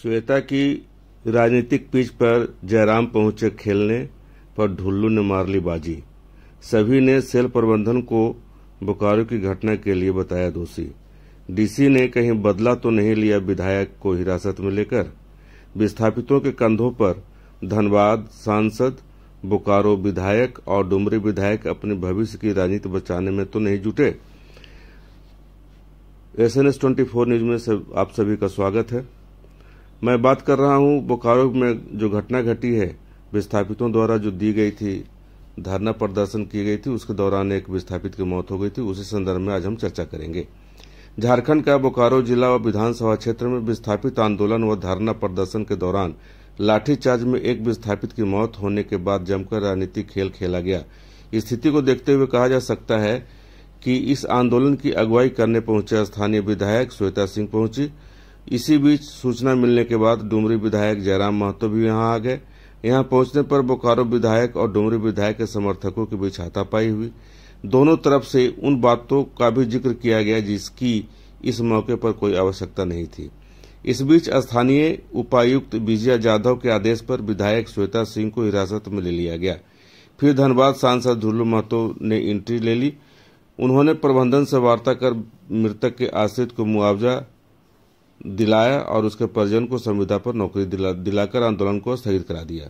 श्वेता की राजनीतिक पिच पर जयराम पहुंचे खेलने पर ढुल्लू ने मार ली बाजी। सभी ने सेल प्रबंधन को बोकारो की घटना के लिए बताया दोषी। डीसी ने कहीं बदला तो नहीं लिया विधायक को हिरासत में लेकर। विस्थापितों के कंधों पर धनबाद सांसद, बोकारो विधायक और डुमरी विधायक अपने भविष्य की राजनीति बचाने में तो नहीं जुटे। SNS 24 न्यूज में आप सभी का स्वागत है। मैं बात कर रहा हूं बोकारो में जो घटना घटी है, विस्थापितों द्वारा जो दी गई थी, धरना प्रदर्शन की गई थी, उसके दौरान एक विस्थापित की मौत हो गई थी। उसी संदर्भ में आज हम चर्चा करेंगे। झारखंड का बोकारो जिला व विधानसभा क्षेत्र में विस्थापित आंदोलन व धरना प्रदर्शन के दौरान लाठीचार्ज में एक विस्थापित की मौत होने के बाद जमकर राजनीतिक खेल खेला गया। स्थिति को देखते हुए कहा जा सकता है कि इस आंदोलन की अगुवाई करने पहुंचे स्थानीय विधायक श्वेता सिंह पहुंची। इसी बीच सूचना मिलने के बाद डुमरी विधायक जयराम महतो भी यहां आ गए। यहां पहुंचने पर बोकारो विधायक और डुमरी विधायक के समर्थकों के बीच हाथापाई हुई। दोनों तरफ से उन बातों का भी जिक्र किया गया जिसकी इस मौके पर कोई आवश्यकता नहीं थी। इस बीच स्थानीय उपायुक्त विजया जाधव के आदेश पर विधायक श्वेता सिंह को हिरासत में ले लिया गया। फिर धनबाद सांसद ढुल्लू महतो ने एंट्री ले ली। उन्होंने प्रबंधन से वार्ता कर मृतक के आश्रित को मुआवजा दिलाया और उसके परिजन को संविदा पर नौकरी दिलाकर आंदोलन को स्थगित करा दिया।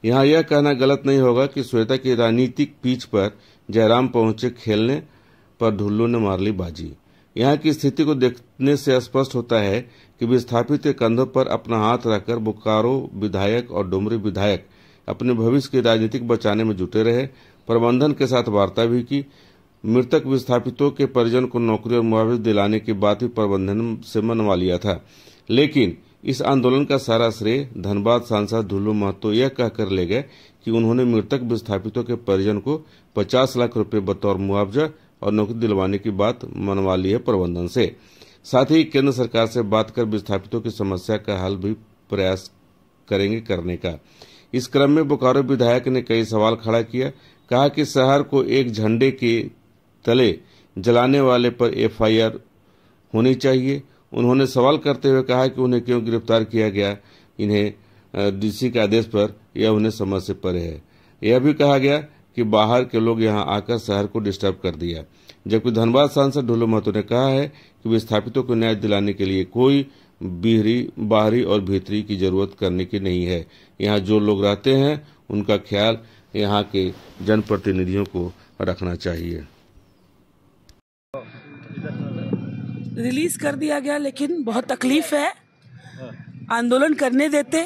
यहाँ यह कहना गलत नहीं होगा कि श्वेता की राजनीतिक पिच पर जयराम पहुंचे खेलने पर ढुल्लू ने मार ली बाजी। यहाँ की स्थिति को देखने से स्पष्ट होता है कि विस्थापित के कंधों पर अपना हाथ रखकर बोकारो विधायक और डुमरी विधायक अपने भविष्य की राजनीतिक बचाने में जुटे रहे। प्रबंधन के साथ वार्ता भी की। मृतक विस्थापितों के परिजन को नौकरी और मुआवजा दिलाने की बात भी प्रबंधन से मनवा लिया था। लेकिन इस आंदोलन का सारा श्रेय धनबाद सांसद ढुल्लू महतो यह कहकर ले गए कि उन्होंने मृतक विस्थापितों के परिजन को 50 लाख रुपए बतौर मुआवजा और नौकरी दिलवाने की बात मनवा ली है प्रबंधन से। साथ ही केंद्र सरकार से बात कर विस्थापितों की समस्या का हल भी प्रयास करेंगे करने का। इस क्रम में बोकारो विधायक ने कई सवाल खड़ा किया। कहा कि शहर को एक झंडे के तले जलाने वाले पर FIR होनी चाहिए। उन्होंने सवाल करते हुए कहा कि उन्हें क्यों गिरफ्तार किया गया, इन्हें डीसी के आदेश पर यह उन्हें समझ से परे है। यह भी कहा गया कि बाहर के लोग यहां आकर शहर को डिस्टर्ब कर दिया। जबकि धनबाद सांसद ढुल्लू महतो ने कहा है कि विस्थापितों को न्याय दिलाने के लिए कोई बाहरी और भीतरी की जरूरत करने की नहीं है। यहाँ जो लोग रहते हैं उनका ख्याल यहाँ के जनप्रतिनिधियों को रखना चाहिए। रिलीज कर दिया गया, लेकिन बहुत तकलीफ है। आंदोलन करने देते,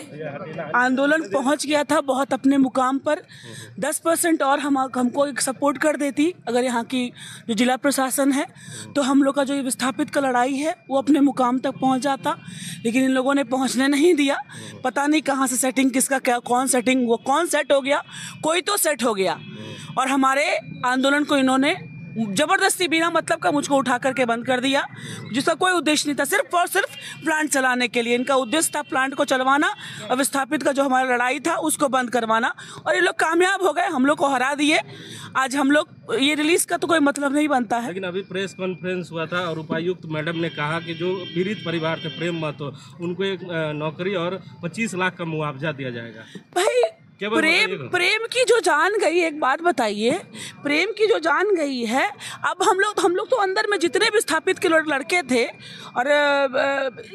आंदोलन पहुंच गया था बहुत अपने मुकाम पर। 10% और हमको एक सपोर्ट कर देती अगर यहाँ की जो जिला प्रशासन है, तो हम लोग का जो विस्थापित का लड़ाई है वो अपने मुकाम तक पहुंच जाता। लेकिन इन लोगों ने पहुंचने नहीं दिया। पता नहीं कहाँ से सेटिंग, किसका क्या, कौन सेटिंग, वो कौन सेट हो गया, कोई तो सेट हो गया। और हमारे आंदोलन को इन्होंने जबरदस्ती बिना मतलब का मुझको उठा करके बंद कर दिया, जिसका कोई उद्देश्य नहीं था। सिर्फ और सिर्फ प्लांट चलाने के लिए इनका उद्देश्य था, प्लांट को चलवाना और विस्थापित का जो हमारा लड़ाई था उसको बंद करवाना। और ये लोग कामयाब हो गए, हम लोग को हरा दिए। आज हम लोग ये रिलीज का तो कोई मतलब नहीं बनता है। लेकिन अभी प्रेस कॉन्फ्रेंस हुआ था और उपायुक्त मैडम ने कहा कि जो पीड़ित परिवार थे प्रेम महतो, उनको एक नौकरी और 25 लाख का मुआवजा दिया जाएगा। भाई प्रेम की जो जान गई, एक बात बताइए, प्रेम की जो जान गई है, अब हम लोग तो अंदर में जितने विस्थापित के लड़के थे और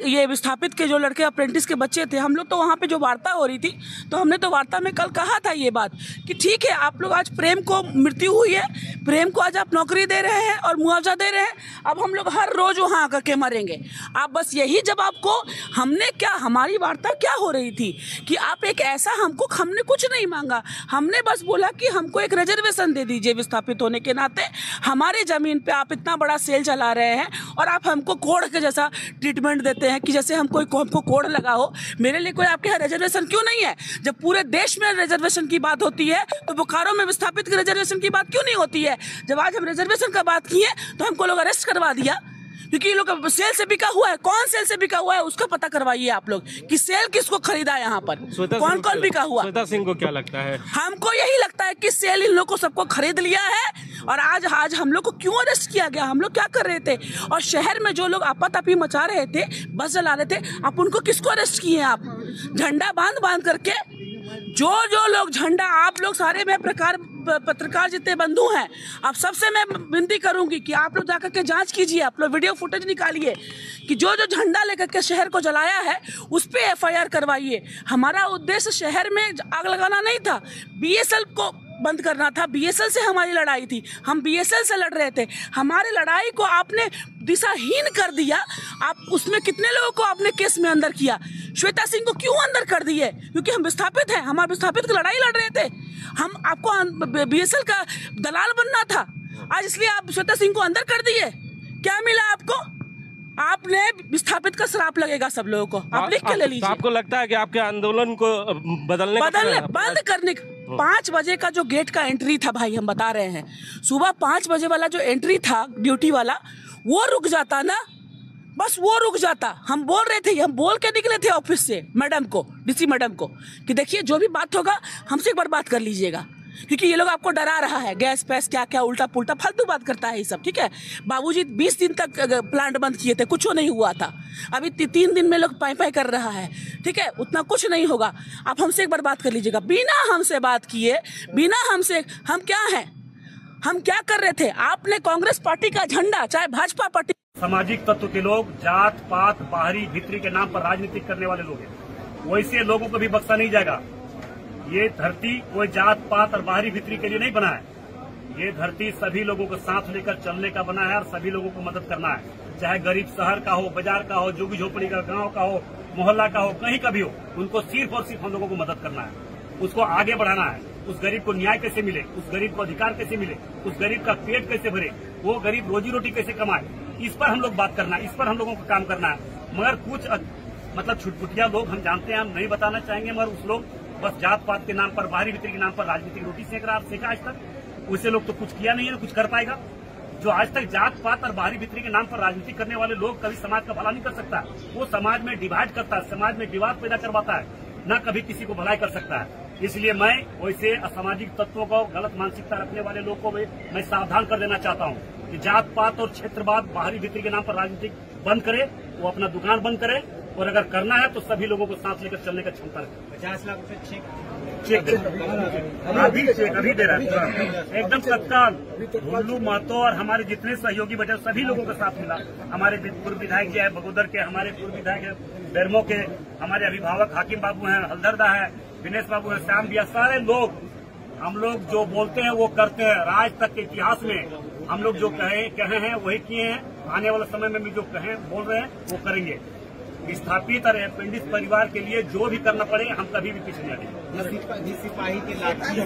ये विस्थापित के जो लड़के अप्रेंटिस के बच्चे थे, हम लोग तो वहाँ पे जो वार्ता हो रही थी, तो हमने तो वार्ता में कल कहा था ये बात कि ठीक है, आप लोग आज प्रेम को मृत्यु हुई है, प्रेम को आज आप नौकरी दे रहे हैं और मुआवजा दे रहे हैं, अब हम लोग हर रोज वहाँ आकर के मरेंगे। आप बस यही जब आपको, हमने क्या, हमारी वार्ता क्या हो रही थी कि आप एक ऐसा, हमने कुछ नहीं मांगा, हमने बस बोला कि हमको एक रिजर्वेशन दे दीजिए विस्थापित होने के नाते। हमारे जमीन पे आप इतना बड़ा सेल चला रहे हैं और आप हमको कोड़ के जैसा ट्रीटमेंट देते हैं कि जैसे हमको कोड़ लगा हो। मेरे लिए कोई आपके यहाँ रिजर्वेशन क्यों नहीं है? जब पूरे देश में रिजर्वेशन की बात होती है तो बोकारो में विस्थापित के रिजर्वेशन की बात क्यों नहीं होती है? जब आज हम रिजर्वेशन का बात किए तो हमको लोग अरेस्ट करवा दिया। क्योंकि ये लोग सेल से बिका हुआ है। कौन सेल से बिका हुआ है उसका पता करवाइए आप लोग कि सेल किसको खरीदा यहाँ पर, कौन कौन बिका हुआ। श्वेता सिंह को क्या लगता है? हमको यही लगता है कि सेल इन लोग को सबको खरीद लिया है। और आज हम लोग को क्यों अरेस्ट किया गया, हम लोग क्या कर रहे थे? और शहर में जो लोग आपातपी मचा रहे थे, बस जला रहे थे, आप उनको किसको अरेस्ट किए? आप झंडा बांध करके जो लोग झंडा, आप लोग सारे में पत्रकार जितने बंधु हैं, आप सबसे मैं विनती करूंगी कि आप लोग जाकर के जांच कीजिए, आप लोग वीडियो फुटेज निकालिए कि जो झंडा लेकर के शहर को जलाया है उस पे FIR करवाइए। हमारा उद्देश्य शहर में आग लगाना नहीं था, BSL को बंद करना था। BSL से हमारी लड़ाई थी, हम BSL से लड़ रहे थे। हमारे लड़ाई को आपने दिशाहीन कर दिया। आप उसमें कितने लोगों को आपने केस में अंदर किया? श्वेता सिंह को क्यों अंदर कर दिए? क्योंकि हम विस्थापित हैं, हम विस्थापित की लड़ाई लड़ रहे थे। हम आपको BSL का दलाल बनना था, आज इसलिए आप श्वेता सिंह को अंदर कर दिए। क्या मिला आपको? आपने विस्थापित का श्राप लगेगा सब लोगों को, आप लिख के ले लीजिए। आपको लगता है कि आपके आंदोलन को बंद करने 5 बजे का जो गेट का एंट्री था भाई, हम बता रहे हैं, सुबह 5 बजे वाला जो एंट्री था ड्यूटी वाला, वो रुक जाता ना, बस वो रुक जाता। हम बोल रहे थे, हम बोल के निकले थे ऑफिस से मैडम को, DC मैडम को, कि देखिए जो भी बात होगा हमसे एक बार बात कर लीजिएगा, क्योंकि ये लोग आपको डरा रहा है, गैस पैस क्या क्या उल्टा पुल्टा फालतू बात करता है ये सब। ठीक है, बाबूजी 20 दिन तक प्लांट बंद किए थे, कुछ नहीं हुआ था। अभी 3 दिन में लोग पाई कर रहा है। ठीक है, उतना कुछ नहीं होगा। आप हमसे एक बार बात कर लीजिएगा। बिना हमसे बात किए, बिना हमसे, हम क्या हैं, हम क्या कर रहे थे? आपने कांग्रेस पार्टी का झंडा, चाहे भाजपा पार्टी, सामाजिक तत्व के लोग, जात पात बाहरी भीतरी के नाम पर राजनीति करने वाले लोग हैं, वैसे लोगों को भी बख्शा नहीं जाएगा। ये धरती कोई जात पात और बाहरी भीतरी के लिए नहीं बना है। ये धरती सभी लोगों को साथ लेकर चलने का बना है और सभी लोगों को मदद करना है। चाहे गरीब शहर का हो, बाजार का हो, झुग्गी झोपड़ी का, गांव का हो, मोहल्ला का हो, कहीं का भी हो, उनको सिर्फ और सिर्फ हम लोगों को मदद करना है, उसको आगे बढ़ाना है। उस गरीब को न्याय कैसे मिले, उस गरीब को अधिकार कैसे मिले, उस गरीब का पेट कैसे भरे, वो गरीब रोजी रोटी कैसे कमाए, इस पर हम लोग बात करना है, इस पर हम लोगों को काम करना है। मगर कुछ मतलब छुटपुटिया लोग, हम जानते हैं, हम नहीं बताना चाहेंगे, मगर उस लोग बस जात पात के नाम पर, बाहरी भीतरी के नाम पर राजनीतिक रोटी सेक रहा, सेका आज तक। वैसे लोग तो कुछ किया नहीं है, कुछ कर पाएगा। जो आज तक जात पात और बाहरी भीतरी के नाम पर राजनीति करने वाले लोग कभी समाज का भला नहीं कर सकता। वो समाज में डिवाइड करता है, समाज में विवाद पैदा करवाता है, न कभी किसी को भलाई कर सकता है। इसलिए मैं वैसे असामाजिक तत्वों को, गलत मानसिकता रखने वाले लोग को मैं सावधान कर देना चाहता हूँ कि जात पात और क्षेत्रवाद, बाहरी भीतरी के नाम पर राजनीति बंद करे, वो अपना दुकान बंद करे, और अगर करना है तो सभी लोगों को सांस लेकर चलने का क्षमता रखे। 50 लाख रुपए चेक अभी दे रहा है एकदम तत्काल। भुल्लू महतो और हमारे जितने सहयोगी बचे सभी लोगों का साथ मिला। हमारे पूर्व विधायक जी है बगोदर के, हमारे पूर्व विधायक है बेरमो के, हमारे अभिभावक हाकिम बाबू हैं, हल्दरदा है, दिनेश बाबू है, श्याम बिया, सारे लोग, हम लोग जो बोलते हैं वो करते हैं। आज तक के इतिहास में हम लोग जो कहे हैं वही किए हैं। आने वाले समय में भी जो बोल रहे हैं वो करेंगे। विस्थापित और अपेंडिक्स परिवार के लिए जो भी करना पड़े, हम कभी भी पीछे नहीं हटेंगे। सिपाही के लाठी